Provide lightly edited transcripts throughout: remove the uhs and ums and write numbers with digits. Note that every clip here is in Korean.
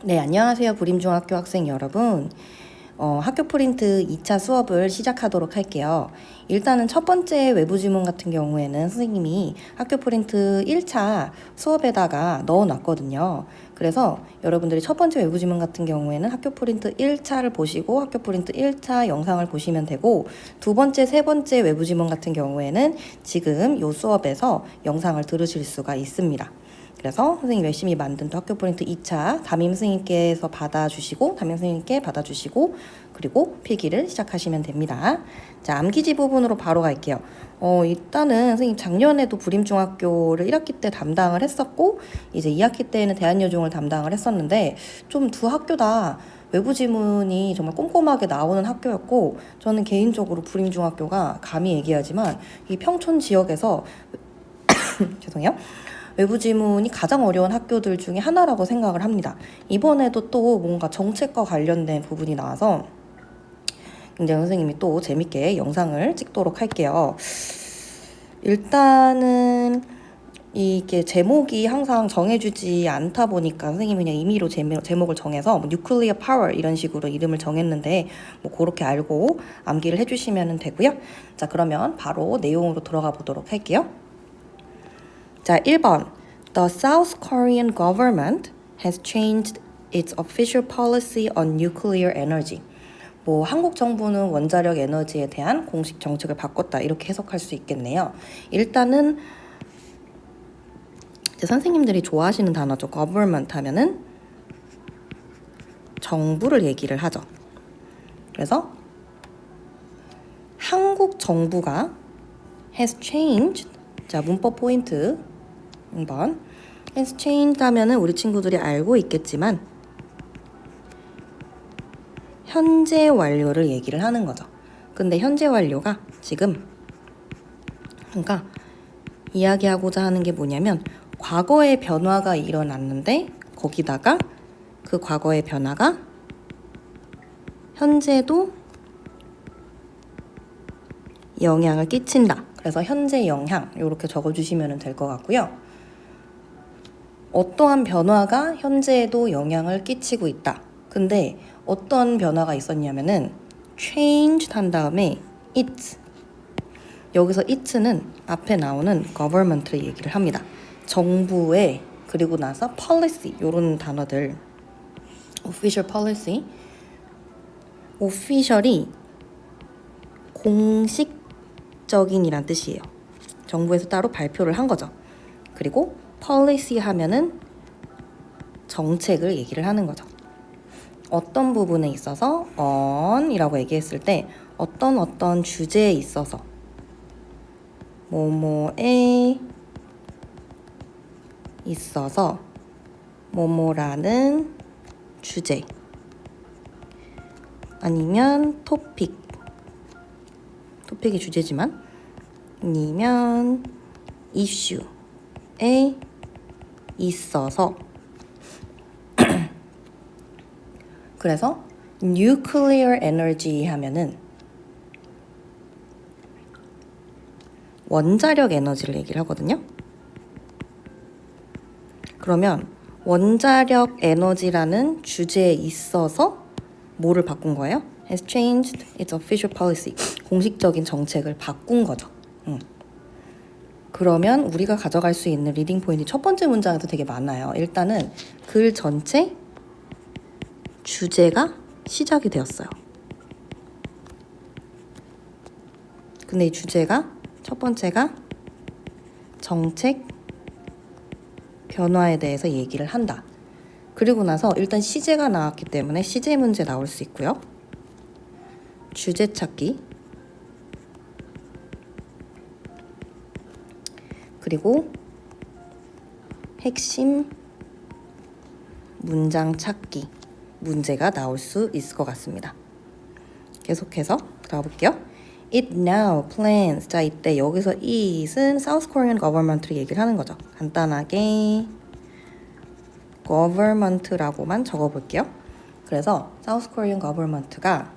네, 안녕하세요. 부림중학교 학생 여러분. 학교 프린트 2차 수업을 시작하도록 할게요. 일단은 첫 번째 외부 지문 같은 경우에는 선생님이 학교 프린트 1차 수업에다가 넣어놨거든요. 그래서 여러분들이 첫 번째 외부 지문 같은 경우에는 학교 프린트 1차를 보시고 학교 프린트 1차 영상을 보시면 되고, 두 번째, 세 번째 외부 지문 같은 경우에는 지금 이 수업에서 영상을 들으실 수가 있습니다. 그래서 선생님 열심히 만든 또 학교 프린트 2차 담임 선생님께서 받아주시고, 담임 선생님께 받아주시고, 그리고 필기를 시작하시면 됩니다. 자, 암기지 부분으로 바로 갈게요. 일단은 선생님 작년에도 부림중학교를 1학기 때 담당을 했었고, 이제 2학기 때에는 대한여중을 담당을 했었는데, 좀 두 학교 다 외부 지문이 정말 꼼꼼하게 나오는 학교였고, 저는 개인적으로 부림중학교가 감히 얘기하지만 이 평촌 지역에서 죄송해요. 외부 지문이 가장 어려운 학교들 중에 하나라고 생각을 합니다. 이번에도 또 뭔가 정책과 관련된 부분이 나와서 굉장히 선생님이 또 재밌게 영상을 찍도록 할게요. 일단은 이게 제목이 항상 정해주지 않다 보니까 선생님이 그냥 임의로 제목을 정해서 뭐 Nuclear Power 이런 식으로 이름을 정했는데, 뭐 그렇게 알고 암기를 해주시면 되고요. 자, 그러면 바로 내용으로 들어가 보도록 할게요. 자, 1번. The South Korean government has changed its official policy on nuclear energy. 뭐 한국 정부는 원자력 에너지에 대한 공식 정책을 바꿨다, 이렇게 해석할 수 있겠네요. 일단은 이제 선생님들이 좋아하시는 단어죠. government 하면은 정부를 얘기를 하죠. 그래서 한국 정부가 has changed. 자, 문법 포인트 1번. has changed 하면은 우리 친구들이 알고 있겠지만 현재 완료를 얘기를 하는 거죠. 근데 현재 완료가 지금, 그러니까 이야기하고자 하는 게 뭐냐면 과거의 변화가 일어났는데 거기다가 그 과거의 변화가 현재도 영향을 끼친다. 그래서 현재 영향 이렇게 적어주시면 될 것 같고요. 어떠한 변화가 현재에도 영향을 끼치고 있다. 근데 어떤 변화가 있었냐면은 changed 한 다음에 it. 여기서 it는 앞에 나오는 government를 얘기를 합니다. 정부의, 그리고 나서 policy 이런 단어들. official policy. official이 공식적인이란 뜻이에요. 정부에서 따로 발표를 한 거죠. 그리고 policy 하면은 정책을 얘기를 하는 거죠. 어떤 부분에 있어서 on 이라고 얘기했을 때 어떤 주제에 있어서 뭐뭐에 있어서 뭐뭐라는 주제, 아니면 토픽이 주제지만, 아니면 issue에 있어서. 그래서 nuclear energy 하면은 원자력 에너지를 얘기를 하거든요. 그러면 원자력 에너지라는 주제에 있어서 뭐를 바꾼 거예요? has changed its official policy. 공식적인 정책을 바꾼 거죠. 그러면 우리가 가져갈 수 있는 리딩 포인트 첫 번째 문장에도 되게 많아요. 일단은 글 전체 주제가 시작이 되었어요. 근데 이 주제가 첫 번째가 정책 변화에 대해서 얘기를 한다. 그리고 나서 일단 시제가 나왔기 때문에 시제 문제 나올 수 있고요. 주제 찾기, 그리고 핵심 문장 찾기 문제가 나올 수 있을 것 같습니다. 계속해서 들어볼게요. It now plans. 자, 이때 여기서 it은 South Korean government를 얘기를 하는 거죠. 간단하게 government라고만 적어볼게요. 그래서 South Korean government가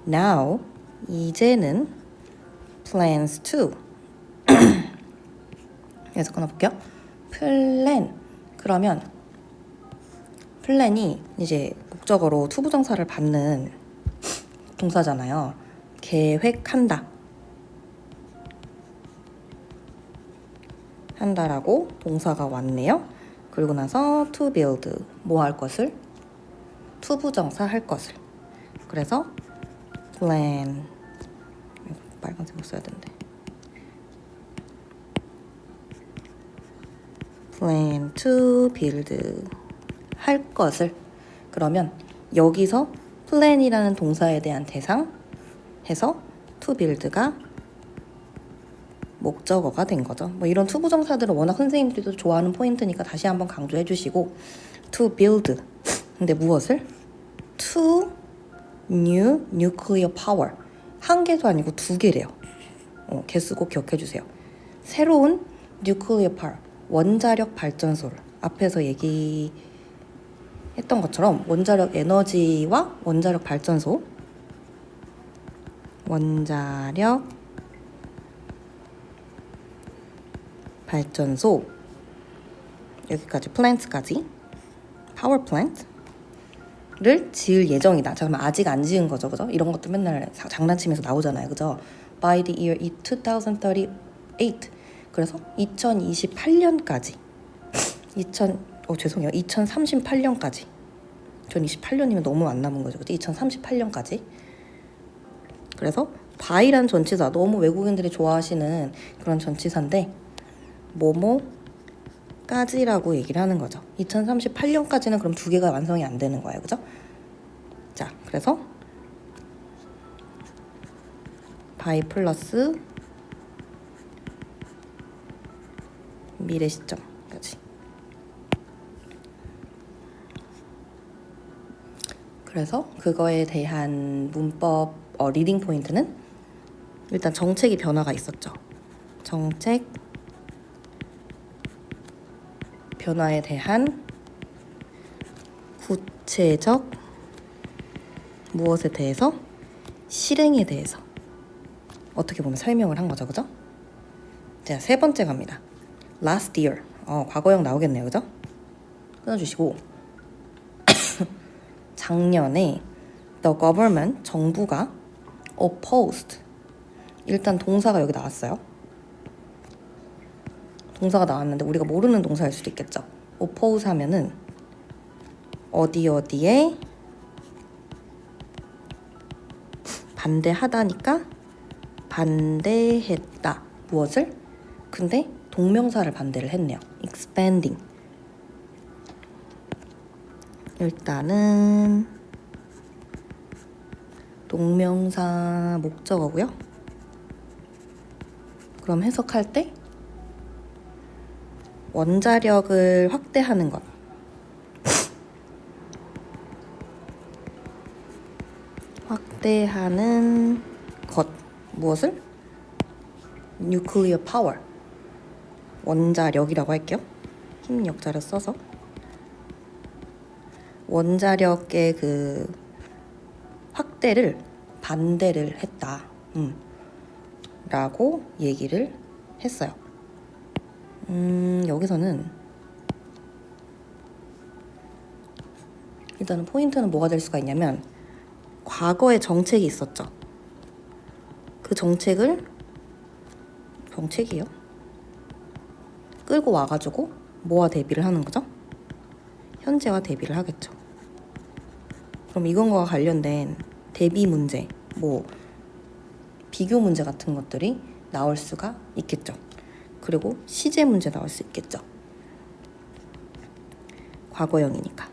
now, 이제는 plans to. 그래서 끊어볼게요. plan. 그러면 플랜이 이제 목적어로 투부정사를 받는 동사잖아요. 계획한다. 한다라고 동사가 왔네요. 그리고 나서 to build, 뭐 할 것을? 투부정사 할 것을. 그래서 plan, 빨간색으로 써야 되는데. plan to build, 할 것을. 그러면 여기서 plan이라는 동사에 대한 대상 해서 to build가 목적어가 된 거죠. 뭐 이런 투부정사들은 워낙 선생님들도 좋아하는 포인트니까 다시 한번 강조해 주시고 to build. 근데 무엇을? two new nuclear power. 한 개도 아니고 두 개래요. 개수 꼭 기억해 주세요. 새로운 nuclear power, 원자력 발전소를 앞에서 얘기했던 것처럼 원자력 에너지와 원자력 발전소, 원자력 발전소, 여기까지 plant까지, power plant를 지을 예정이다. 잠깐만, 아직 안 지은 거죠, 그죠? 이런 것도 맨날 장난치면서 나오잖아요, 그죠? By the year 2038. 그래서 2028년까지, 2038년까지. 2028년이면 너무 안 남은 거죠, 그죠? 2038년까지. 그래서 by란 전치사, 너무 외국인들이 좋아하시는 그런 전치사인데 뭐뭐까지라고 얘기를 하는 거죠. 2038년까지는 그럼 두 개가 완성이 안 되는 거예요, 그죠? 자, 그래서 by 플러스 미래 시점까지. 그래서 그거에 대한 문법 리딩 포인트는 일단 정책이 변화가 있었죠. 정책 변화에 대한 구체적 무엇에 대해서? 실행에 대해서 어떻게 보면 설명을 한 거죠, 그죠? 자, 세 번째 갑니다. Last year. 과거형 나오겠네요, 그죠? 끊어주시고 작년에 the government, 정부가 opposed. 일단 동사가 여기 나왔어요. 동사가 나왔는데 우리가 모르는 동사일 수도 있겠죠. oppose 하면은 어디에 반대하다니까 반대했다. 무엇을? 근데 동명사를 반대를 했네요. expanding. 일단은 동명사 목적어고요. 그럼 해석할 때 원자력을 확대하는 것. 확대하는 것. 무엇을? nuclear power. 원자력이라고 할게요. 힘 역자를 써서. 원자력의 그 확대를 반대를 했다. 라고 얘기를 했어요. 여기서는 일단은 포인트는 뭐가 될 수가 있냐면 과거에 정책이 있었죠. 그 정책이요? 끌고 와가지고 뭐와 대비를 하는 거죠? 현재와 대비를 하겠죠. 그럼 이건과 관련된 대비 문제, 비교 문제 같은 것들이 나올 수가 있겠죠. 그리고 시제 문제 나올 수 있겠죠. 과거형이니까.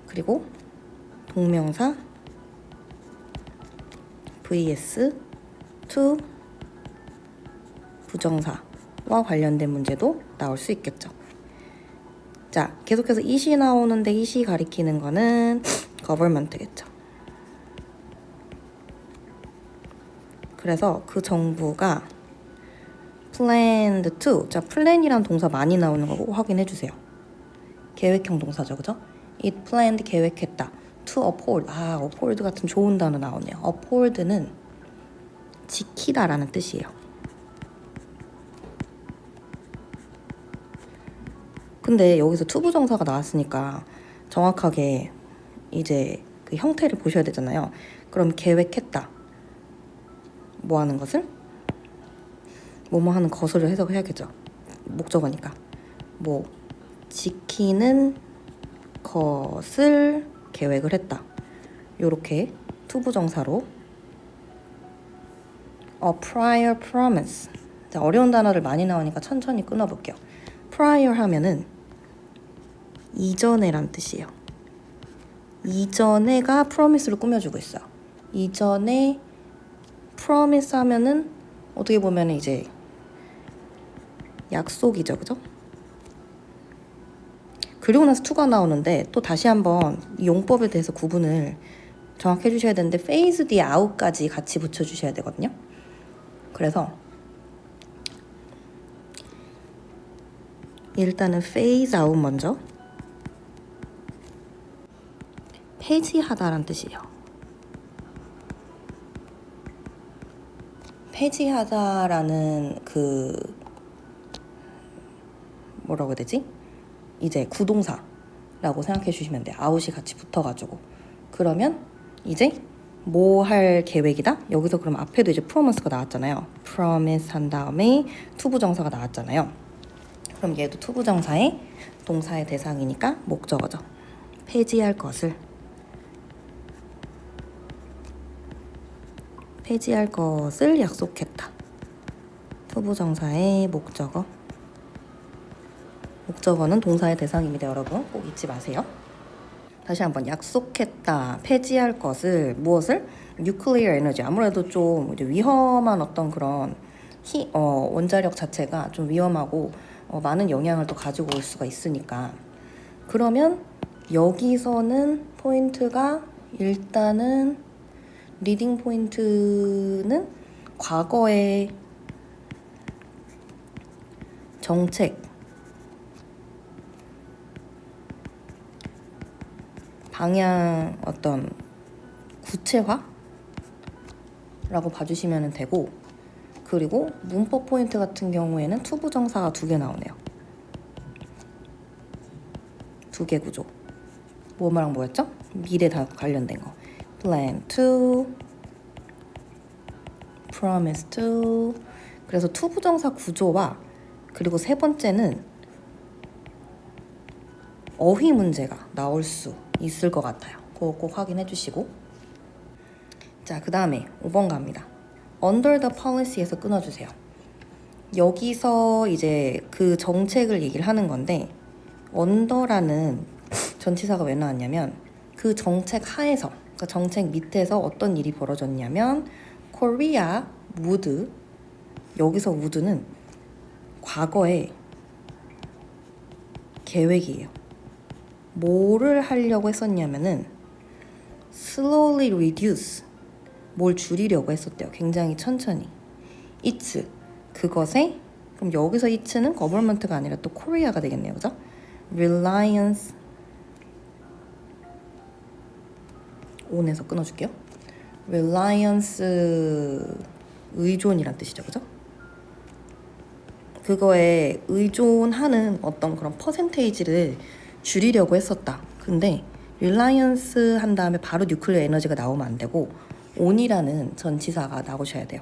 그리고 동명사 vs to 부정사와 관련된 문제도 나올 수 있겠죠. 자, 계속해서 이시 나오는데 이시 가리키는 거는 government겠죠. 그래서 그 정부가 planned to, 자, plan이란 동사 많이 나오는 거 확인해 주세요. 계획형 동사죠, 그죠? It planned, 계획했다. To uphold, uphold 같은 좋은 단어 나오네요. uphold는 지키다라는 뜻이에요. 근데 여기서 to 부정사가 나왔으니까 정확하게 이제 그 형태를 보셔야 되잖아요. 그럼 계획했다. 뭐 하는 것을? 뭐뭐 하는 것을 해석해야겠죠. 목적어니까. 뭐 지키는 것을 계획을 했다. 요렇게 투부정사로 A prior promise. 자, 어려운 단어를 많이 나오니까 천천히 끊어볼게요. prior 하면은 이전에란 뜻이에요. 이전에가 promise를 꾸며주고 있어요. 이전에 promise 하면은 어떻게 보면 이제 약속이죠, 그죠? 그리고 나서 to가 나오는데 또 다시 한번 이 용법에 대해서 구분을 정확히 해주셔야 되는데 phase 뒤에 out까지 같이 붙여주셔야 되거든요. 그래서 일단은 phase out 먼저. 폐지하다란 뜻이에요. 폐지하다라는 그 뭐라고 해야 되지? 이제 구동사라고 생각해 주시면 돼요. 아웃이 같이 붙어가지고. 그러면 이제 뭐 할 계획이다? 여기서 그럼 앞에도 이제 promise가 나왔잖아요. promise 한 다음에 투부정사가 나왔잖아요. 그럼 얘도 투부정사의 동사의 대상이니까 목적어죠. 폐지할 것을. 폐지할 것을 약속했다. 투부정사의 목적어. 목적어는 동사의 대상입니다, 여러분. 꼭 잊지 마세요. 다시 한번 약속했다. 폐지할 것을 무엇을? 뉴클리어 에너지. 아무래도 좀 이제 위험한 어떤 그런 원자력 자체가 좀 위험하고 많은 영향을 또 가지고 올 수가 있으니까. 그러면 여기서는 포인트가 일단은 리딩 포인트는 과거의 정책, 방향 어떤 구체화라고 봐주시면 되고, 그리고 문법 포인트 같은 경우에는 투부정사가 2개 나오네요. 2개 구조. 뭐랑 뭐였죠? 미래 다 관련된 거. plan to, promise to. 그래서 투부정사 구조와 그리고 세 번째는 어휘 문제가 나올 수 있을 것 같아요. 그거 꼭 확인해 주시고. 자, 그 다음에 5번 갑니다. Under the policy에서 끊어주세요. 여기서 이제 그 정책을 얘기를 하는 건데 under라는 전치사가 왜 나왔냐면 그 정책 하에서, 그 정책 밑에서 어떤 일이 벌어졌냐면 Korea would, 여기서 would는 과거의 계획이에요. 뭐를 하려고 했었냐면은 slowly reduce, 뭘 줄이려고 했었대요. 굉장히 천천히. its, 그것에, 그럼 여기서 it는 government가 아니라 또 코리아가 되겠네요. 그죠? reliance, on에서 끊어줄게요. reliance, 의존이란 뜻이죠. 그죠? 그거에 의존하는 어떤 그런 퍼센테이지를 줄이려고 했었다. 근데 reliance 한 다음에 바로 뉴클리어 에너지가 나오면 안 되고 on이라는 전치사가 나오셔야 돼요.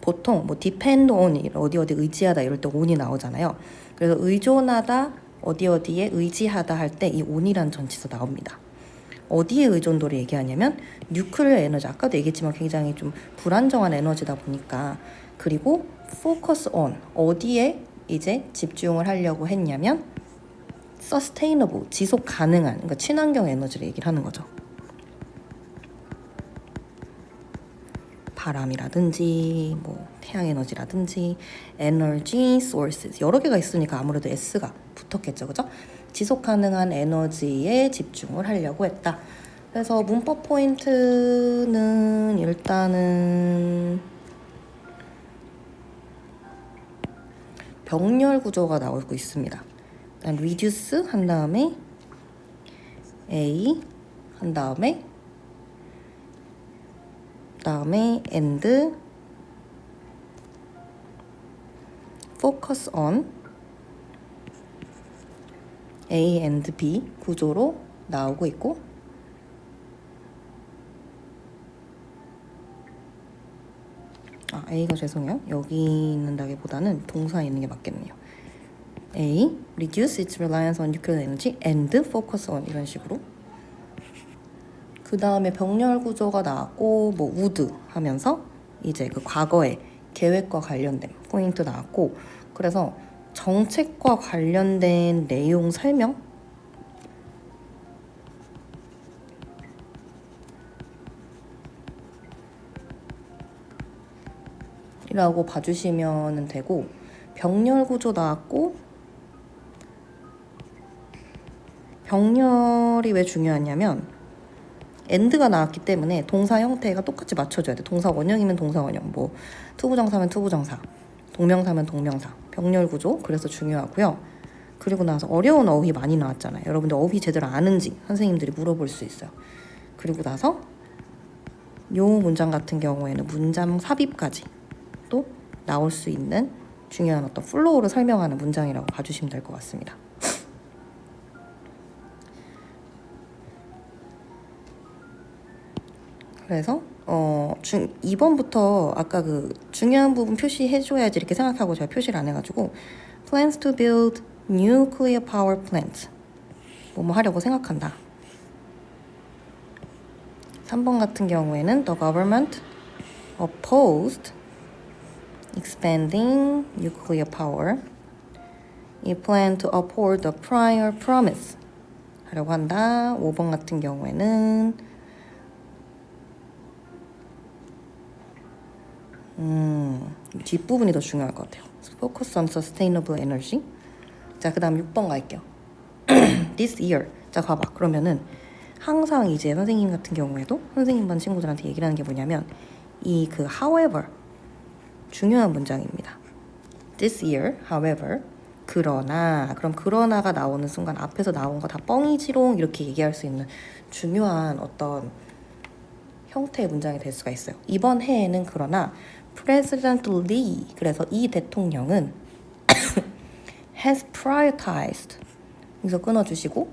보통 뭐 depend on, 어디 의지하다 이럴 때 on이 나오잖아요. 그래서 의존하다, 어디에 의지하다 할 때 이 on이라는 전치사 나옵니다. 어디에 의존도를 얘기하냐면 뉴클리어 에너지, 아까도 얘기했지만 굉장히 좀 불안정한 에너지다 보니까. 그리고 focus on, 어디에 이제 집중을 하려고 했냐면 sustainable, 지속 가능한, 그러니까 친환경 에너지를 얘기를 하는 거죠. 바람이라든지 뭐 태양 에너지라든지 energy sources, 여러 개가 있으니까 아무래도 S가 붙었겠죠. 그죠? 지속 가능한 에너지에 집중을 하려고 했다. 그래서 문법 포인트는 일단은 병렬 구조가 나오고 있습니다. 일단 reduce 한 다음에 A 한 다음에 and focus on A and B 구조로 나오고 있고, A가 죄송해요. 여기 있는다기보다는 동사에 있는 게 맞겠네요. A, reduce its reliance on nuclear energy and focus on, 이런 식으로. 그 다음에 병렬 구조가 나왔고, 뭐 would 하면서 이제 그 과거의 계획과 관련된 포인트 나왔고, 그래서 정책과 관련된 내용 설명? 이라고 봐주시면 되고, 병렬 구조 나왔고, 병렬이 왜 중요하냐면 and가 나왔기 때문에 동사 형태가 똑같이 맞춰줘야 돼. 동사 원형이면 동사 원형, 뭐 투부정사면 투부정사, 동명사면 동명사, 병렬 구조. 그래서 중요하고요. 그리고 나서 어려운 어휘 많이 나왔잖아요. 여러분들 어휘 제대로 아는지 선생님들이 물어볼 수 있어요. 그리고 나서 요 문장 같은 경우에는 문장 삽입까지 또 나올 수 있는 중요한 어떤 플로우를 설명하는 문장이라고 봐주시면 될 것 같습니다. 그래서 2번부터 아까 그 중요한 부분 표시해줘야지 이렇게 생각하고 제가 표시를 안 해가지고 plans to build nuclear power plants 뭐뭐 하려고 생각한다. 3번 같은 경우에는 the government opposed expanding nuclear power. It planned to uphold the prior promise 하려고 한다. 5번 같은 경우에는 뒷부분이 더 중요할 것 같아요. Focus on sustainable energy. 자, 그 다음 6번 갈게요. This year. 자, 봐봐. 그러면은 항상 이제 선생님 같은 경우에도 선생님 반 친구들한테 얘기를 하는 게 뭐냐면 이 그 however 중요한 문장입니다. This year, however, 그러나. 그럼 그러나가 나오는 순간 앞에서 나온 거 다 뻥이지롱 이렇게 얘기할 수 있는 중요한 어떤 형태의 문장이 될 수가 있어요. 이번 해에는 그러나 President Lee, 그래서 이 대통령은 has prioritized, 여기서 끊어주시고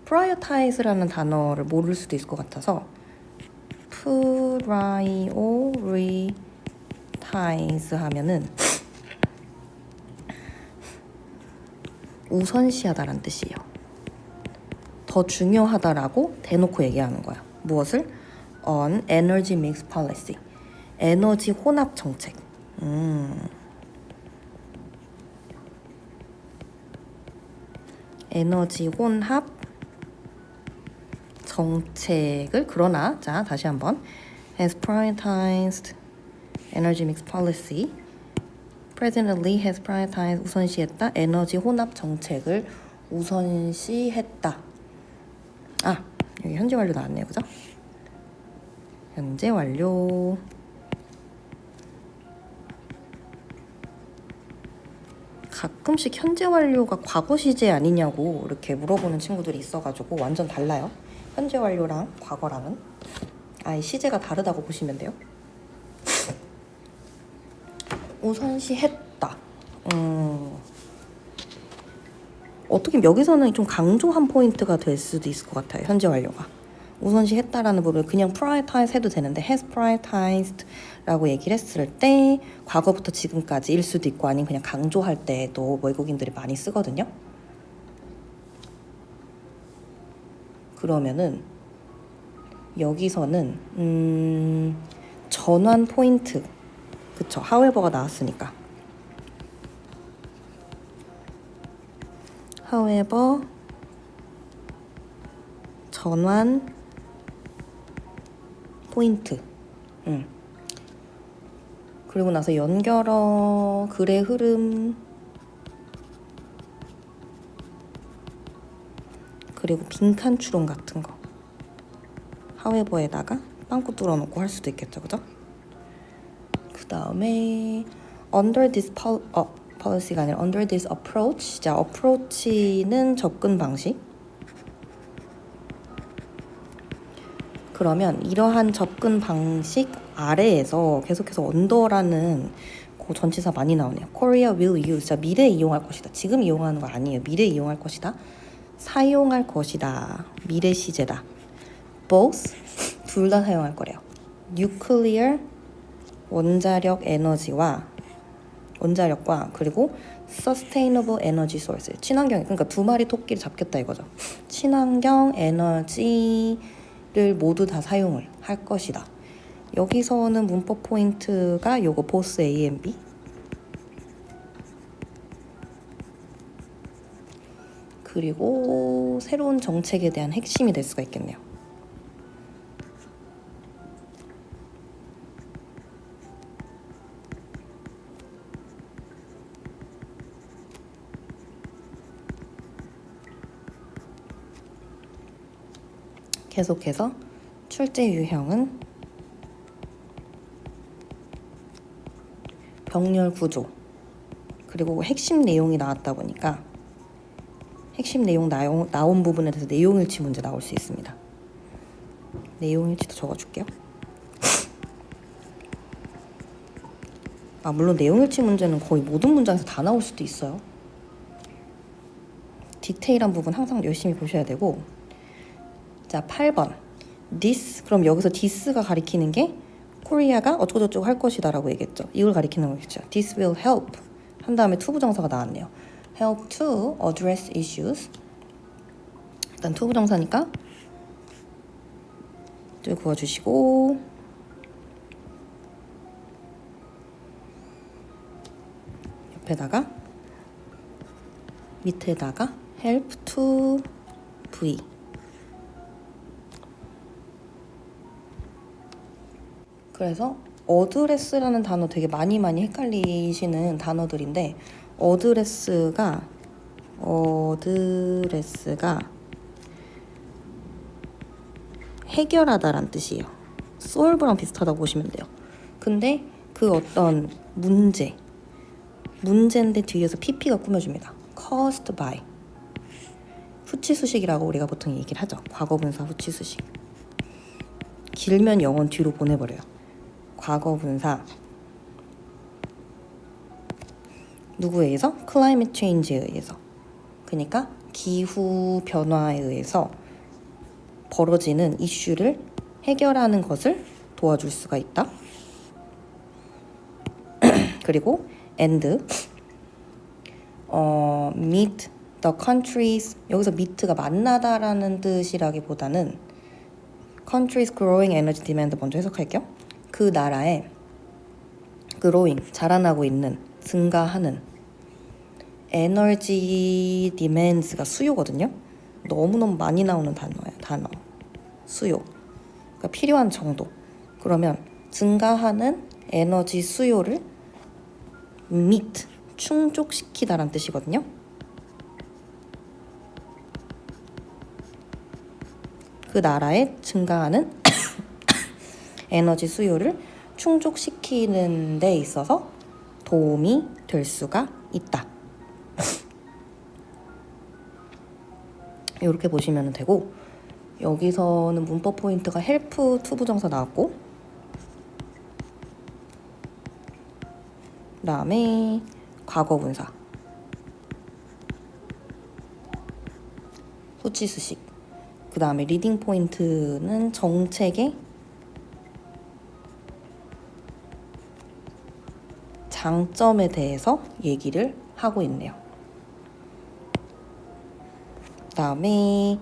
prioritize라는 단어를 모를 수도 있을 것 같아서 prioritize 하면은 우선시하다라는 뜻이에요. 더 중요하다라고 대놓고 얘기하는 거야. 무엇을? On energy mix policy. 에너지 혼합 정책. 에너지 혼합 정책을 그러나 자 다시 한번 has prioritized energy mix policy. President Lee has prioritized 우선시했다. 에너지 혼합 정책을 우선시했다. 아 여기 현재 완료 나왔네요, 그죠? 현재 완료. 가끔씩 현재 완료가 과거 시제 아니냐고 이렇게 물어보는 친구들이 있어가지고 완전 달라요. 현재 완료랑 과거랑은 아예 시제가 다르다고 보시면 돼요. 우선시했다. 어떻게 여기서는 좀 강조한 포인트가 될 수도 있을 것 같아요. 현재 완료가 우선시했다라는 부분을 그냥 prioritize 해도 되는데 has prioritized 라고 얘기를 했을 때 과거부터 지금까지일 수도 있고 아니면 그냥 강조할 때도 외국인들이 많이 쓰거든요. 그러면은 여기서는 전환 포인트, 그쵸, however가 나왔으니까 however 전환 포인트. 그리고 나서 연결어, 글의 흐름, 그리고 빈칸 추론 같은 거 however에다가 빵꾸 뚫어놓고 할 수도 있겠죠, 그죠? 그 다음에 under this policy가 아니라 under this approach. 자, approach는 접근 방식. 그러면 이러한 접근 방식 아래에서 계속해서 언더라는 그 전치사 많이 나오네요. Korea will use. 자, 미래에 이용할 것이다. 지금 이용하는 거 아니에요. 미래에 이용할 것이다. 사용할 것이다. 미래 시제다. both 둘 다 사용할 거래요. nuclear 원자력과 그리고 sustainable energy source 친환경 그러니까 두 마리 토끼를 잡겠다 이거죠. 친환경 에너지를 모두 다 사용을 할 것이다. 여기서는 문법 포인트가 요거 both A and B 그리고 새로운 정책에 대한 핵심이 될 수가 있겠네요. 계속해서 출제 유형은 병렬 구조 그리고 핵심 내용이 나왔다 보니까 핵심 내용 나온 부분에 대해서 내용일치 문제 나올 수 있습니다. 내용일치도 적어줄게요. 물론 내용일치 문제는 거의 모든 문장에서 다 나올 수도 있어요. 디테일한 부분 항상 열심히 보셔야 되고 자 8번 this 그럼 여기서 this가 가리키는 게 코리아가 어쩌고저쩌고 할 것이다 라고 얘기했죠. 이걸 가리키는 거겠죠. This will help 한 다음에 to 부정사가 나왔네요. help to address issues 일단 to 부정사니까 쭉 그어주시고 옆에다가 밑에다가 help to V 그래서 어드레스라는 단어 되게 많이 헷갈리시는 단어들인데 어드레스가 해결하다란 뜻이에요. solve랑 비슷하다고 보시면 돼요. 근데 그 어떤 문제인데 뒤에서 pp가 꾸며줍니다. caused by 후치수식이라고 우리가 보통 얘기를 하죠. 과거분사 후치수식. 길면 영어는 뒤로 보내버려요. 과거분사 누구에 의해서? climate change에 의해서. 그러니까 기후 변화에 의해서 벌어지는 이슈를 해결하는 것을 도와줄 수가 있다. 그리고 and meet the countries 여기서 meet가 만나다라는 뜻이라기보다는 countries growing energy demand 먼저 해석할게요. 그 나라의 growing 자라나고 있는 증가하는 에너지 디맨드가 수요거든요. 너무너무 많이 나오는 단어 수요 그러니까 필요한 정도. 그러면 증가하는 에너지 수요를 meet 충족시키다라는 뜻이거든요. 그 나라의 증가하는 에너지 수요를 충족시키는 데 있어서 도움이 될 수가 있다. 이렇게 보시면 되고 여기서는 문법 포인트가 help to 부정사 나왔고 그 다음에 과거분사 후치수식 그 다음에 리딩 포인트는 정책의 장점에 대해서 얘기를 하고 있네요. 그 다음에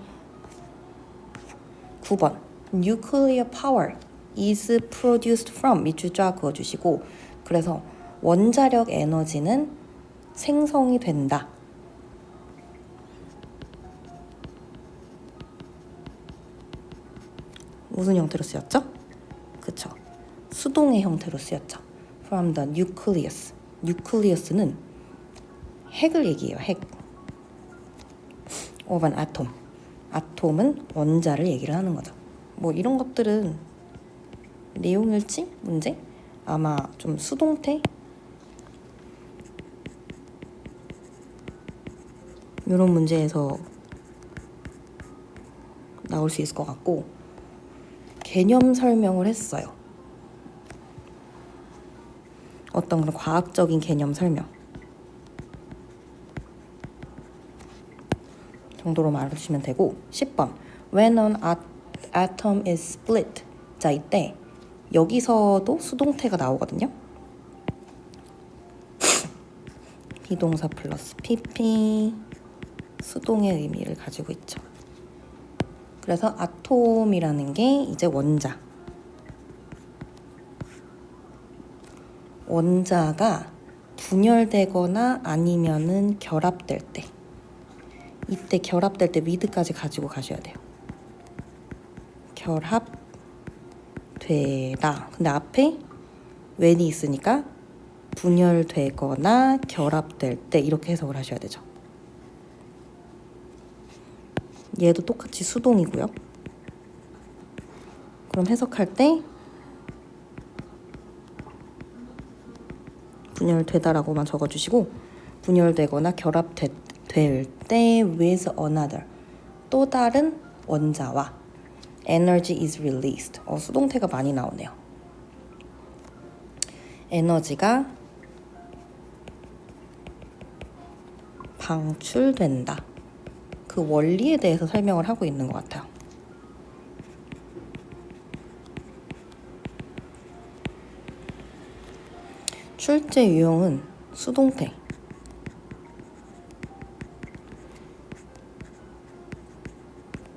9번 Nuclear power is produced from 밑줄 쫙 그어주시고 그래서 원자력 에너지는 생성이 된다. 무슨 형태로 쓰였죠? 그쵸. 수동의 형태로 쓰였죠. From the nucleus. nucleus는 핵을 얘기해요. 핵. of an atom. 아톰은 원자를 얘기를 하는 거죠. 뭐 이런 것들은 내용일치 문제? 아마 좀 수동태? 이런 문제에서 나올 수 있을 것 같고 개념 설명을 했어요. 어떤 그런 과학적인 개념 설명 정도로 말해주시면 되고 10번 when an atom is split. 자, 이때 여기서도 수동태가 나오거든요. 비동사 플러스 pp 수동의 의미를 가지고 있죠. 그래서 아톰이라는 게 이제 원자가 분열되거나 아니면은 결합될 때, 이때 결합될 때 with까지 가지고 가셔야 돼요. 결합되다. 근데 앞에 when이 있으니까 분열되거나 결합될 때 이렇게 해석을 하셔야 되죠. 얘도 똑같이 수동이고요. 그럼 해석할 때 분열되다라고만 적어주시고, 분열되거나 결합될 때 with another, 또 다른 원자와 energy is released. 수동태가 많이 나오네요. 에너지가 방출된다. 그 원리에 대해서 설명을 하고 있는 것 같아요. 출제 유형은 수동태,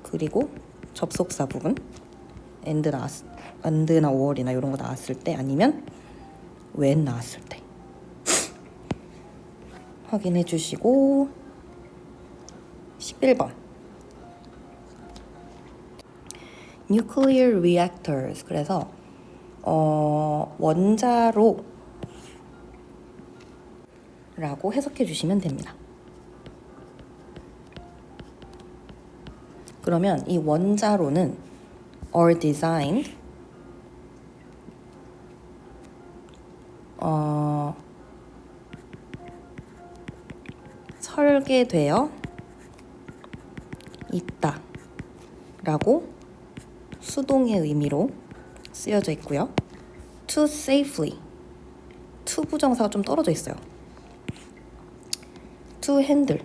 그리고 접속사 부분, and나 or이나 이런 거 나왔을 때, 아니면 when 나왔을 때 확인해 주시고, 11번 nuclear reactors. 그래서 원자로 라고 해석해 주시면 됩니다. 그러면 이 원자로는 are designed, 설계되어 있다 라고 수동의 의미로 쓰여져 있고요. to safely, to 부정사가 좀 떨어져 있어요. to handle,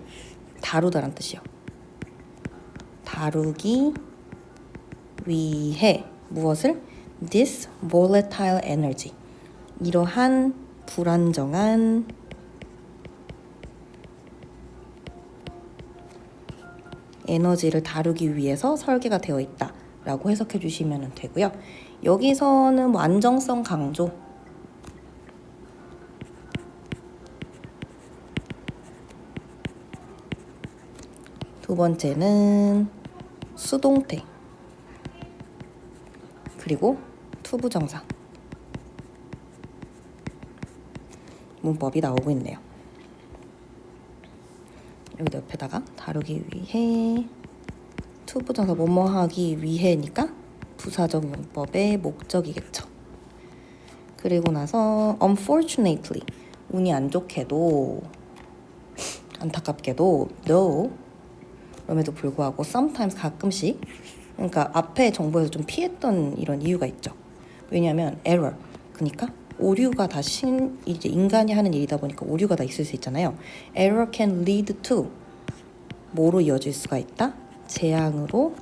다루다란 뜻이요. 다루기 위해 무엇을? this volatile energy, 이러한 불안정한 에너지를 다루기 위해서 설계가 되어 있다 라고 해석해 주시면 되고요. 여기서는 안정성 강조, 두 번째는 수동태, 그리고 투부정사 문법이 나오고 있네요. 여기 옆에다가 다루기 위해, 투부정사 뭐뭐 하기 위해니까 부사적 용법의 목적이겠죠. 그리고 나서 unfortunately, 운이 안 좋게도, 안타깝게도, no, 그럼에도 불구하고 sometimes, 가끔씩, 그러니까 앞에 정보에서 좀 피했던 이런 이유가 있죠. 왜냐하면 error, 그러니까 오류가 다 이제 인간이 하는 일이다 보니까 오류가 다 있을 수 있잖아요. error can lead to, 뭐로 이어질 수가 있다? 재앙으로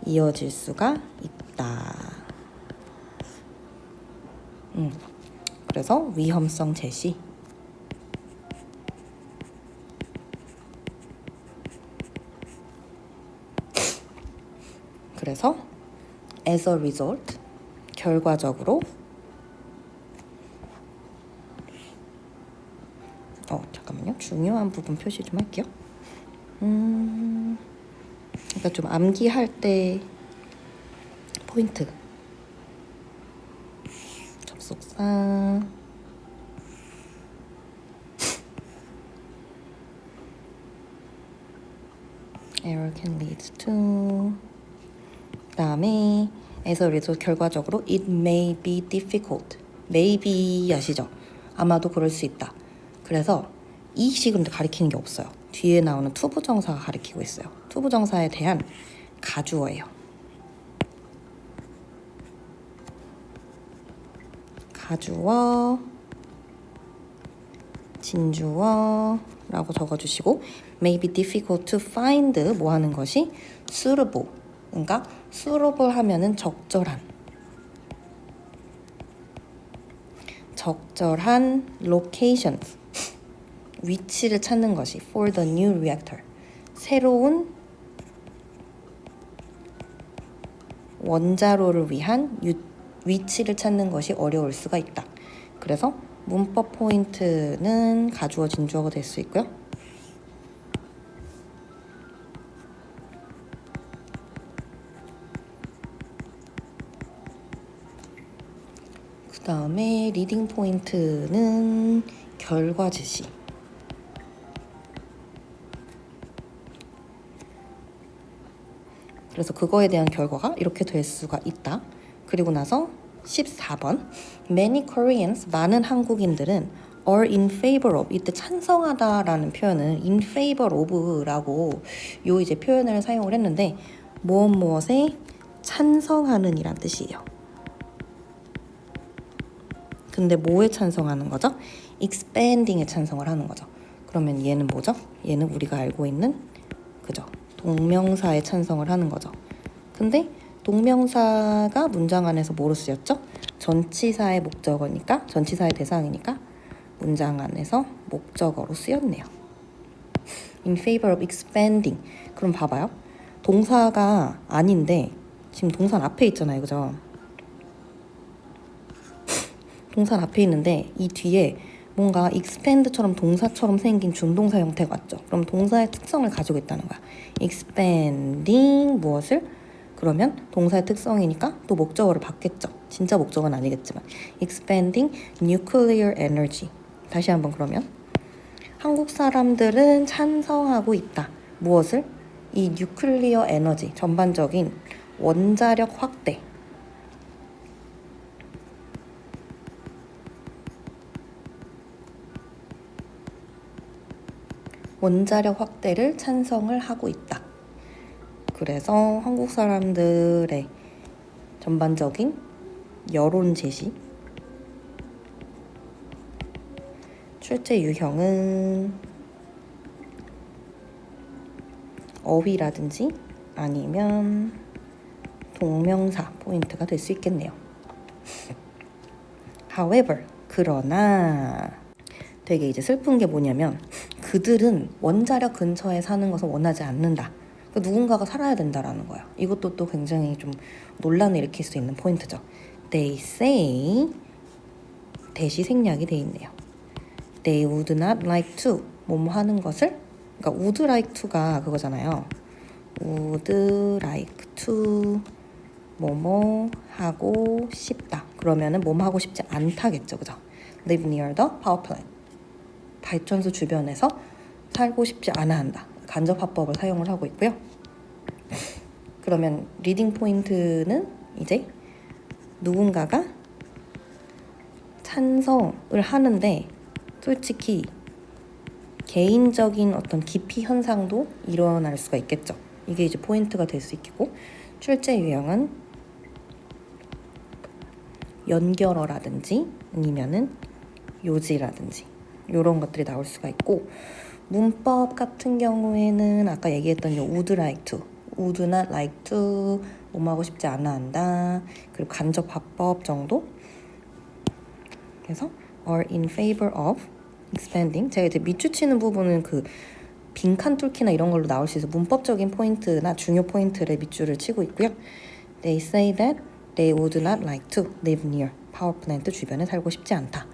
이어질 수가 있다. 그래서 위험성 제시, 그래서 as a result, 결과적으로, 잠깐만요. 중요한 부분 표시 좀 할게요. 그러니까 좀 암기할 때 포인트. 접속사, error can lead to, 그다음에 as a result, 결과적으로 it may be difficult. maybe 아시죠? 아마도 그럴 수 있다. 그래서 이 식은 가리키는 게 없어요. 뒤에 나오는 투부정사가 가리키고 있어요. 투부정사에 대한 가주어예요. 가주어, 진주어라고 적어주시고, may be difficult to find, 뭐 하는 것이? suitable, 그러니까 suitable 하면은 적절한 location, 위치를 찾는 것이 for the new reactor, 새로운 원자로를 위한 위치를 찾는 것이 어려울 수가 있다. 그래서 문법 포인트는 가주어진 주어가 될 수 있고요. 그 다음에 리딩 포인트는 결과 제시. 그래서 그거에 대한 결과가 이렇게 될 수가 있다. 그리고 나서 14번 Many Koreans, 많은 한국인들은 are in favor of, 이때 찬성하다라는 표현은 in favor of라고 요 이제 표현을 사용을 했는데 무엇에 찬성하는 이란 뜻이에요. 근데 뭐에 찬성하는 거죠? expanding에 찬성을 하는 거죠. 그러면 얘는 뭐죠? 얘는 우리가 알고 있는 그죠? 동명사에 찬성을 하는 거죠. 근데 동명사가 문장 안에서 뭐로 쓰였죠? 전치사의 목적어니까, 전치사의 대상이니까 문장 안에서 목적어로 쓰였네요. In favor of expanding. 그럼 봐봐요. 동사가 아닌데 지금 동사는 앞에 있잖아요. 그죠? 동사는 앞에 있는데 이 뒤에 뭔가 expand처럼 동사처럼 생긴 준동사 형태가 왔죠. 그럼 동사의 특성을 가지고 있다는 거야. expanding 무엇을? 그러면 동사의 특성이니까 또 목적어를 받겠죠. 진짜 목적어는 아니겠지만 expanding nuclear energy. 다시 한번 그러면 한국 사람들은 찬성하고 있다. 무엇을? 이 뉴클리어 에너지, 전반적인 원자력 확대. 원자력 확대를 찬성을 하고 있다. 그래서 한국 사람들의 전반적인 여론 제시, 출제 유형은 어휘라든지 아니면 동명사 포인트가 될 수 있겠네요. However, 그러나 되게 이제 슬픈 게 뭐냐면 그들은 원자력 근처에 사는 것을 원하지 않는다. 누군가가 살아야 된다라는 거야. 이것도 또 굉장히 좀 논란을 일으킬 수 있는 포인트죠. They say 대시 생략이 돼 있네요. They would not like to 뭐뭐 하는 것을, 그러니까 would like to가 그거잖아요. would like to 뭐뭐 하고 싶다. 그러면은 뭐뭐 하고 싶지 않다겠죠, 그죠? Live near the power plant. 발전소 주변에서 살고 싶지 않아 한다. 간접 화법을 사용을 하고 있고요. 그러면 리딩 포인트는 이제 누군가가 찬성을 하는데 솔직히 개인적인 어떤 기피 현상도 일어날 수가 있겠죠. 이게 이제 포인트가 될 수 있겠고, 출제 유형은 연결어라든지 아니면은 요지라든지 이런 것들이 나올 수가 있고, 문법 같은 경우에는 아까 얘기했던 요 would like to, would not like to, 뭐뭐 하고 싶지 않아 한다, 그리고 간접 화법 정도. 그래서 are in favor of expanding. 제가 이제 밑줄 치는 부분은 그 빈칸 뚫기나 이런 걸로 나올 수 있어서 문법적인 포인트나 중요 포인트를 밑줄을 치고 있고요. They say that they would not like to live near power plant 주변에 살고 싶지 않다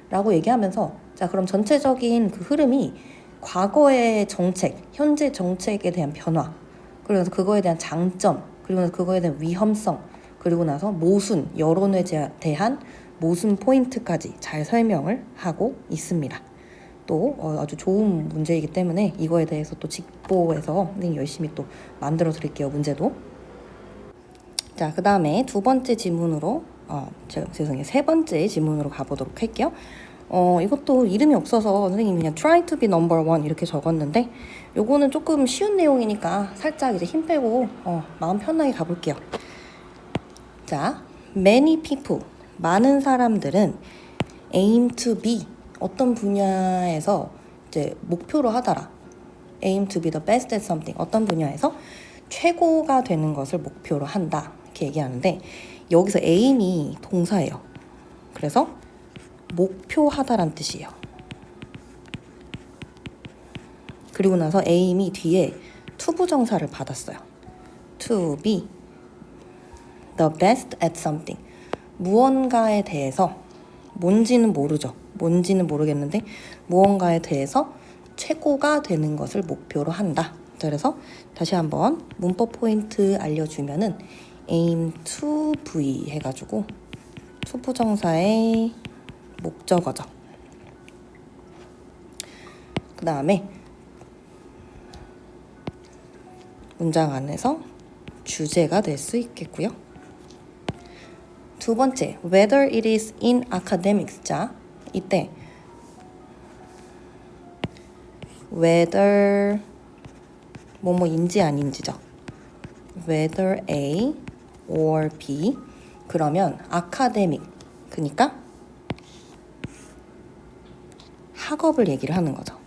라고 얘기하면서, 자 그럼 전체적인 그 흐름이 과거의 정책, 현재 정책에 대한 변화, 그리고 나서 그거에 대한 장점, 그리고 나서 그거에 대한 위험성, 그리고 나서 모순, 여론에 대한 모순 포인트까지 잘 설명을 하고 있습니다. 또 아주 좋은 문제이기 때문에 이거에 대해서 또 직보해서 열심히 또 만들어 드릴게요, 문제도. 자, 그 다음에 두 번째 지문으로 죄송해요, 세 번째 지문으로 가보도록 할게요. 이것도 이름이 없어서 선생님이 그냥 try to be number one 이렇게 적었는데, 요거는 조금 쉬운 내용이니까 살짝 이제 힘 빼고 마음 편하게 가볼게요. 자, many people, 많은 사람들은 aim to be, 어떤 분야에서 이제 목표로 하더라. aim to be the best at something, 어떤 분야에서 최고가 되는 것을 목표로 한다 이렇게 얘기하는데 여기서 aim이 동사예요. 그래서 목표하다란 뜻이에요. 그리고 나서 aim이 뒤에 투부정사를 받았어요. To be the best at something. 무언가에 대해서 뭔지는 모르죠. 뭔지는 모르겠는데 무언가에 대해서 최고가 되는 것을 목표로 한다. 그래서 다시 한번 문법 포인트 알려주면은 aim to be 해가지고 투부정사의 목적어죠. 그 다음에 문장 안에서 주제가 될 수 있겠고요. 두 번째, whether it is in academics. 자, 이때 whether 뭐뭐인지 아닌지죠. whether A or B. 그러면 academic, 그러니까 학업을 얘기를 하는 거죠.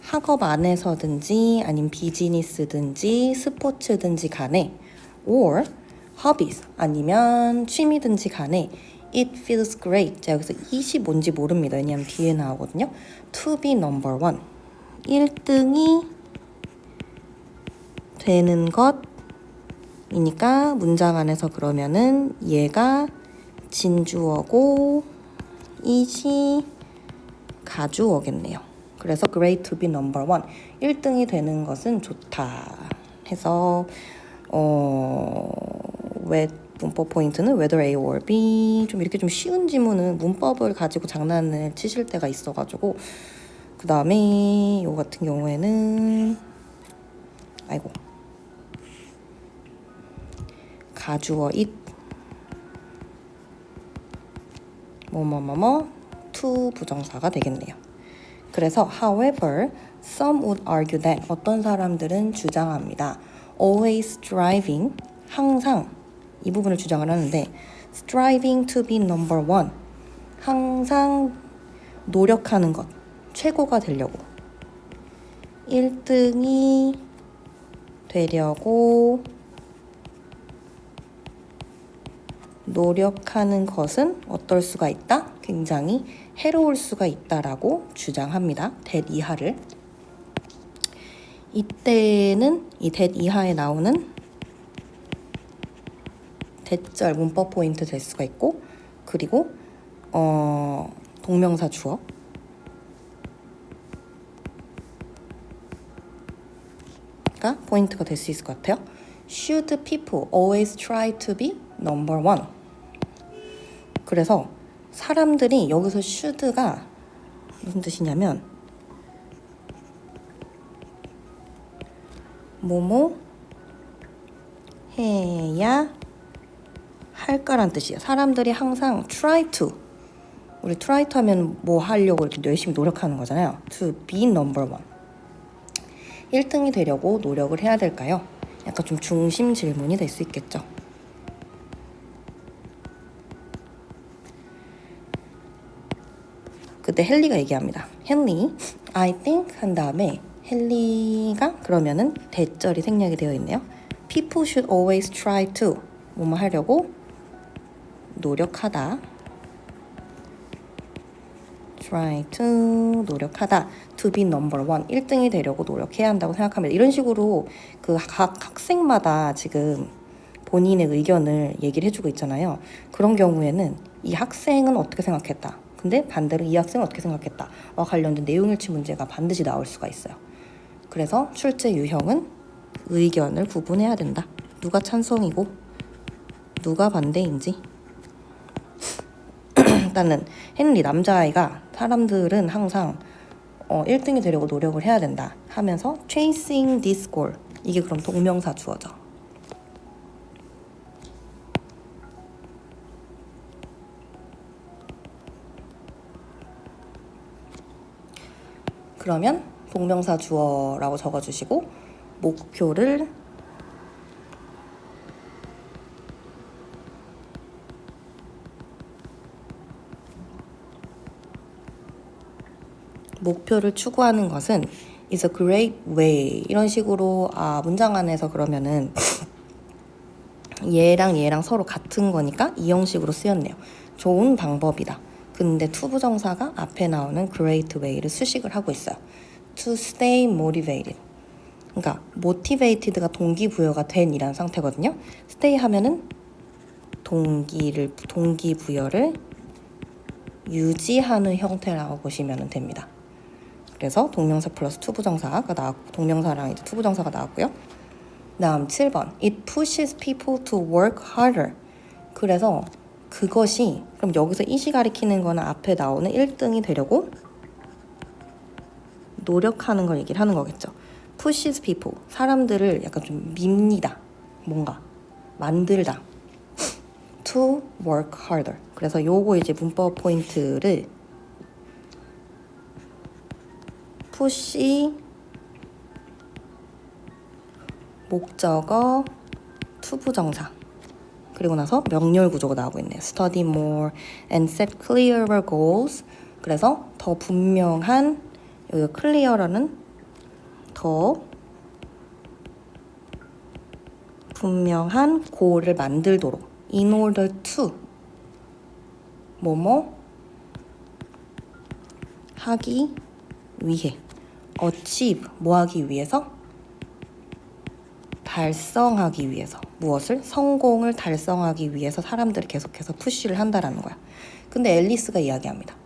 학업 안에서든지 아니면 비즈니스든지 스포츠든지 간에 or hobbies 아니면 취미든지 간에 it feels great. 자, 여기서 it이 뭔지 모릅니다. 왜냐하면 뒤에 나오거든요. to be number one. 1등이 되는 것이니까 문장 안에서 그러면은 얘가 진주어고 it이 가주어겠네요. 그래서 great to be number one. 1등이 되는 것은 좋다 해서 왜 문법 포인트는 whether A or B. 좀 이렇게 좀 쉬운 지문은 문법을 가지고 장난을 치실 때가 있어가지고 그 다음에 이거 같은 경우에는 가주어 it to 부정사가 되겠네요. 그래서 however, some would argue that 어떤 사람들은 주장합니다. always striving, 항상 이 부분을 주장을 하는데 striving to be number one, 항상 노력하는 것, 최고가 되려고 1등이 되려고 노력하는 것은 어떨 수가 있다? 굉장히 해로울 수가 있다라고 주장합니다. that 이하를. 이때는 이 that 이하에 나오는 대절 문법 포인트 될 수가 있고 그리고 동명사 주어가 포인트가 될 수 있을 것 같아요. Should people always try to be number one? 그래서 사람들이 여기서 should가 무슨 뜻이냐면 뭐뭐 해야 할까란 뜻이에요. 사람들이 항상 try to, 우리 try to 하면 뭐 하려고 이렇게 열심히 노력하는 거잖아요. to be number one. 1등이 되려고 노력을 해야 될까요? 약간 좀 중심 질문이 될 수 있겠죠. 그때 헨리가 얘기합니다. 헨리, I think 한 다음에 헨리가 그러면은 대절이 생략이 되어 있네요. People should always try to 뭐뭐 하려고 노력하다. try to 노력하다. to be number one 1등이 되려고 노력해야 한다고 생각합니다. 이런 식으로 그 각 학생마다 지금 본인의 의견을 얘기를 해주고 있잖아요. 그런 경우에는 이 학생은 어떻게 생각했다. 근데 반대로 이 학생은 어떻게 생각했다. 와 관련된 내용일치 문제가 반드시 나올 수가 있어요. 그래서 출제 유형은 의견을 구분해야 된다. 누가 찬성이고 누가 반대인지. 일단은 헨리 남자아이가 사람들은 항상 1등이 되려고 노력을 해야 된다 하면서 chasing this goal 이게 그럼 동명사 주어죠. 그러면 동명사 주어라고 적어주시고 목표를 추구하는 것은 is a great way. 이런 식으로 문장 안에서 그러면은 얘랑 서로 같은 거니까 이 형식으로 쓰였네요. 좋은 방법이다. 근데 to 부정사가 앞에 나오는 great way를 수식을 하고 있어요. to stay motivated. 그러니까 motivated가 동기부여가 된 이란 상태거든요. stay 하면은 동기부여를 유지하는 형태라고 보시면 됩니다. 그래서 동명사 플러스 to 부정사가 나왔고, 동명사랑 이제 to 부정사가 나왔고요. 다음 7번. It pushes people to work harder. 그래서 그것이, 그럼 여기서 it이 가리키는 거는 앞에 나오는 1등이 되려고 노력하는 걸 얘기를 하는 거겠죠. pushes people. 사람들을 약간 좀 밉니다. 뭔가 만들다. to work harder. 그래서 요거 이제 문법 포인트를 push 목적어 to 부정사 그리고 나서 명렬 구조가 나오고 있네요. study more and set clearer goals. 그래서 더 분명한 여기 clear라는 더 분명한 goal을 만들도록 in order to 뭐뭐 하기 위해 achieve 뭐 하기 위해서 달성하기 위해서 무엇을? 성공을 달성하기 위해서 사람들이 계속해서 푸시를 한다라는 거야. 근데 앨리스가 이야기합니다.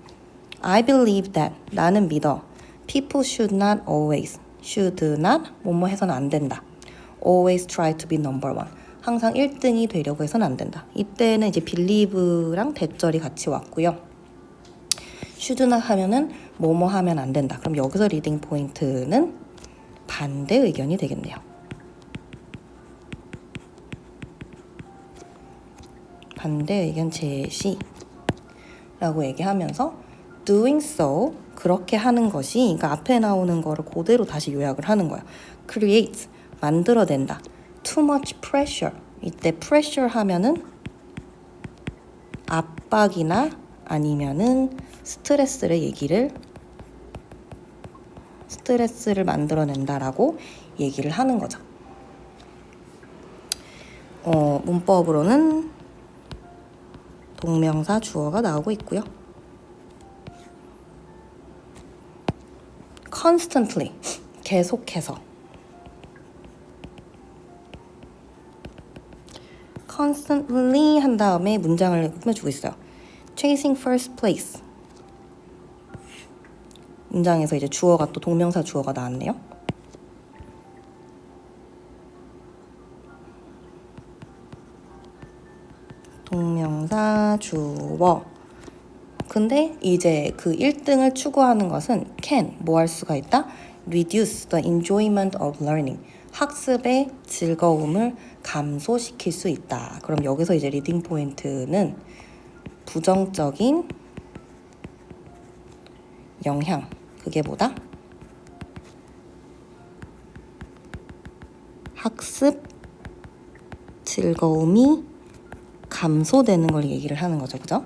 I believe that 나는 믿어. People should not 뭐뭐 해서는 안 된다. Always try to be number one. 항상 1등이 되려고 해서는 안 된다. 이때는 이제 believe랑 대절이 같이 왔고요. should not 하면은 뭐뭐 하면 안 된다. 그럼 여기서 리딩 포인트는 반대 의견이 되겠네요. 반대 의견 제시라고 얘기하면서 doing so 그렇게 하는 것이 그러니까 앞에 나오는 거를 그대로 다시 요약을 하는 거야. create 만들어낸다. too much pressure 이때 pressure 하면은 압박이나 아니면은 스트레스를 만들어낸다라고 얘기를 하는 거죠. 문법으로는 동명사 주어가 나오고 있고요. constantly 계속해서 constantly 한 다음에 문장을 꾸며주고 있어요. chasing first place 문장에서 이제 주어가 또 동명사 주어가 나왔네요. 동명사 주어. 근데 이제 그 1등을 추구하는 것은 can 뭐 할 수가 있다? reduce the enjoyment of learning. 학습의 즐거움을 감소시킬 수 있다. 그럼 여기서 이제 리딩 포인트는 부정적인 영향. 그게 뭐다? 학습 즐거움이 감소되는 걸 얘기를 하는 거죠. 그죠?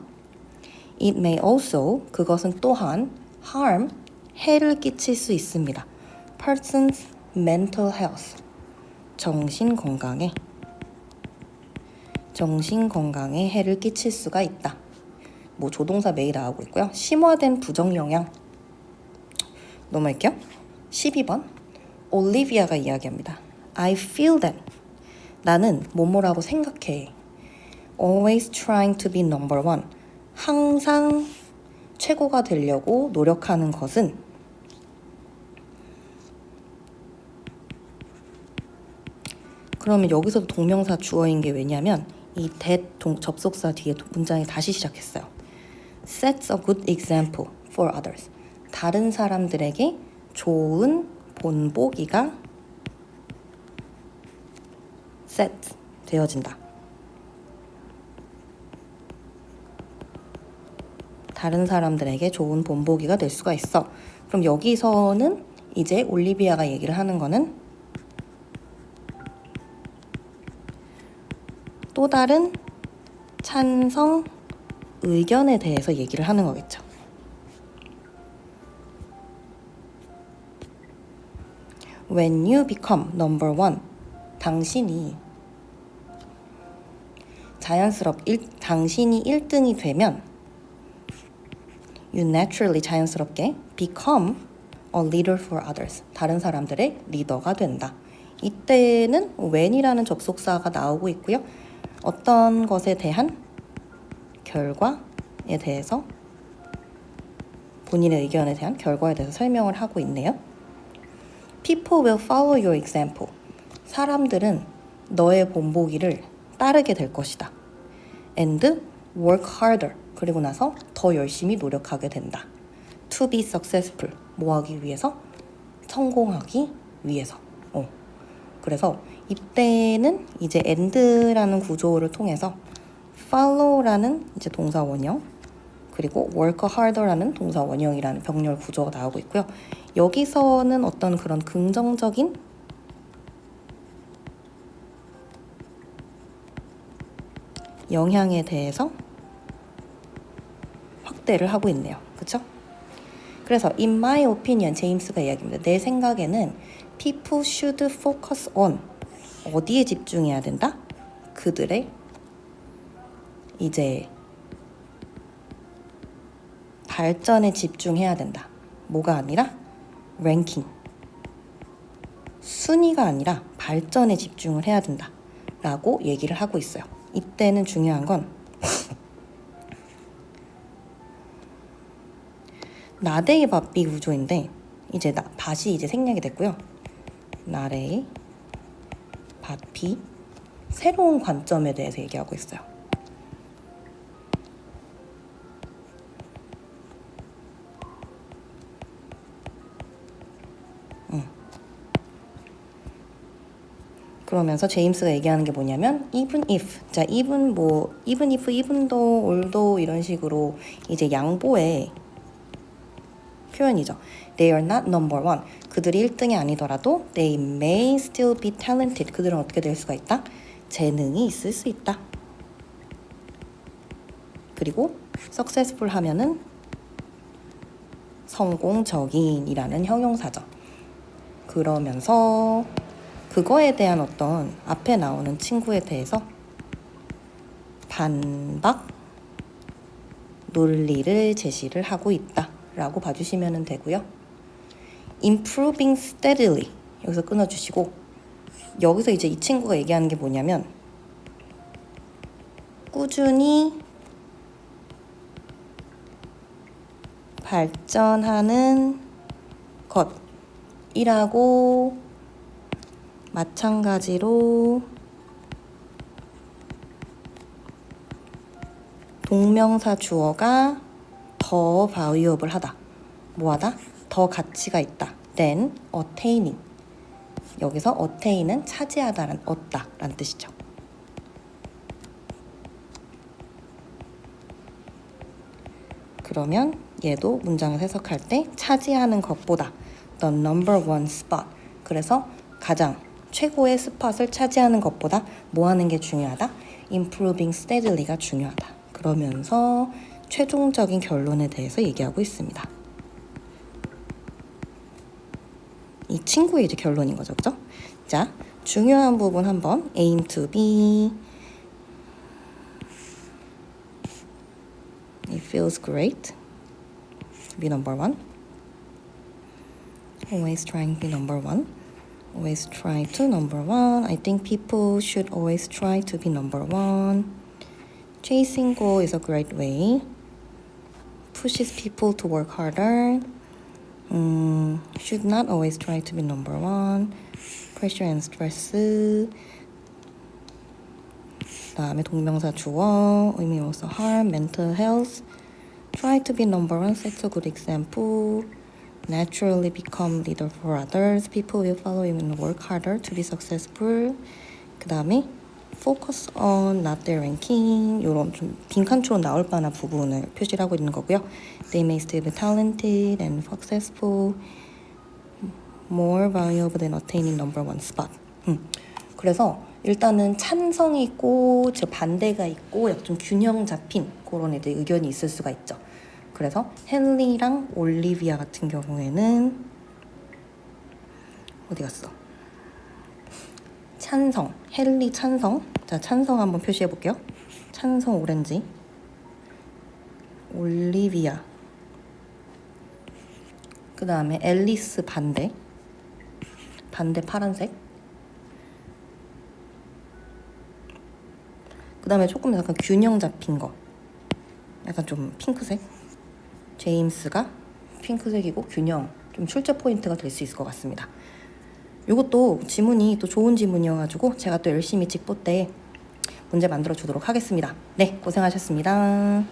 It may also, 그것은 또한 harm, 해를 끼칠 수 있습니다. Person's mental health, 정신 건강에 해를 끼칠 수가 있다. 뭐 조동사 may 나오고 있고요. 심화된 부정 영향 넘어갈게요. 12번 올리비아가 이야기합니다. I feel that 나는 뭐뭐라고 생각해. Always trying to be number one. 항상 최고가 되려고 노력하는 것은 그러면 여기서도 동명사 주어인 게 왜냐면 이 that 접속사 뒤에 문장이 다시 시작했어요. Sets a good example for others. 다른 사람들에게 좋은 본보기가 set 되어진다. 다른 사람들에게 좋은 본보기가 될 수가 있어. 그럼 여기서는 이제 올리비아가 얘기를 하는 거는 또 다른 찬성 의견에 대해서 얘기를 하는 거겠죠. When you become number one, 당신이 당신이 1등이 되면 you naturally 자연스럽게 become a leader for others. 다른 사람들의 리더가 된다. 이때는 when이라는 접속사가 나오고 있고요. 어떤 것에 대한 결과에 대해서 본인의 의견에 대한 결과에 대해서 설명을 하고 있네요. People will follow your example. 사람들은 너의 본보기를 따르게 될 것이다. And work harder. 그리고 나서 더 열심히 노력하게 된다. To be successful. 뭐 하기 위해서? 성공하기 위해서. 그래서 이때는 이제 and라는 구조를 통해서 follow라는 이제 동사 원형 그리고 work harder라는 동사 원형이라는 병렬 구조가 나오고 있고요. 여기서는 어떤 그런 긍정적인 영향에 대해서 확대를 하고 있네요. 그쵸? 그래서 in my opinion, 제임스가 이야기합니다. 내 생각에는 people should focus on 어디에 집중해야 된다? 그들의 이제 발전에 집중해야 된다. 뭐가 아니라 랭킹 순위가 아니라 발전에 집중을 해야 된다 라고 얘기를 하고 있어요. 이때는 중요한 건 나대의 밭비 구조인데 이제 밭이 이제 생략이 됐고요. 나래의 밭비 새로운 관점에 대해서 얘기하고 있어요. 그러면서 제임스가 얘기하는 게 뭐냐면 even if 자 even if even though although 이런 식으로 이제 양보의 표현이죠. They are not number one. 그들이 1등이 아니더라도 they may still be talented. 그들은 어떻게 될 수가 있다? 재능이 있을 수 있다. 그리고 successful 하면은 성공적인이라는 형용사죠. 그러면서 그거에 대한 어떤 앞에 나오는 친구에 대해서 반박 논리를 제시를 하고 있다 라고 봐주시면 되고요. improving steadily 여기서 끊어주시고 여기서 이제 이 친구가 얘기하는 게 뭐냐면 꾸준히 발전하는 것이라고 마찬가지로 동명사 주어가 더 valuable하다. 뭐하다? 더 가치가 있다. than attaining. 여기서 attain은 차지하다는 얻다 라는 뜻이죠. 그러면 얘도 문장을 해석할 때 차지하는 것보다 the number one spot. 그래서 가장 최고의 스팟을 차지하는 것보다 뭐 하는 게 중요하다? improving steadily가 중요하다. 그러면서 최종적인 결론에 대해서 얘기하고 있습니다. 이 친구의 이제 결론인 거죠, 그죠? 자, 중요한 부분 한번 aim to be It feels great to be number one. Always trying to be number one. Always try to number one. I think people should always try to be number one. Chasing goal is a great way. Pushes people to work harder. Should not always try to be number one. Pressure and stress. 다음에 동명사 주어, 의미로서 harm, mental health. Try to be number one. Sets a good example. Naturally become leader for others. People will follow you and work harder to be successful. 그 다음에 focus on not their ranking. 이런 좀 빈칸처럼 나올 만한 부분을 표시를 하고 있는 거고요. They may still be talented and successful. More valuable than attaining number one spot. 그래서 일단은 찬성이 있고 즉 반대가 있고 좀 균형 잡힌 그런 애들 의견이 있을 수가 있죠. 그래서 헨리랑 올리비아 같은 경우에는 어디 갔어? 찬성, 헨리 찬성. 자, 찬성 한번 표시해 볼게요. 찬성 오렌지. 올리비아. 그 다음에 앨리스 반대. 반대 파란색. 그 다음에 조금 약간 균형 잡힌 거. 약간 좀 핑크색. 제임스가 핑크색이고 균형. 좀 출제 포인트가 될 수 있을 것 같습니다. 이것도 지문이 또 좋은 지문이어가지고 제가 또 열심히 직보 때 문제 만들어 주도록 하겠습니다. 네, 고생하셨습니다.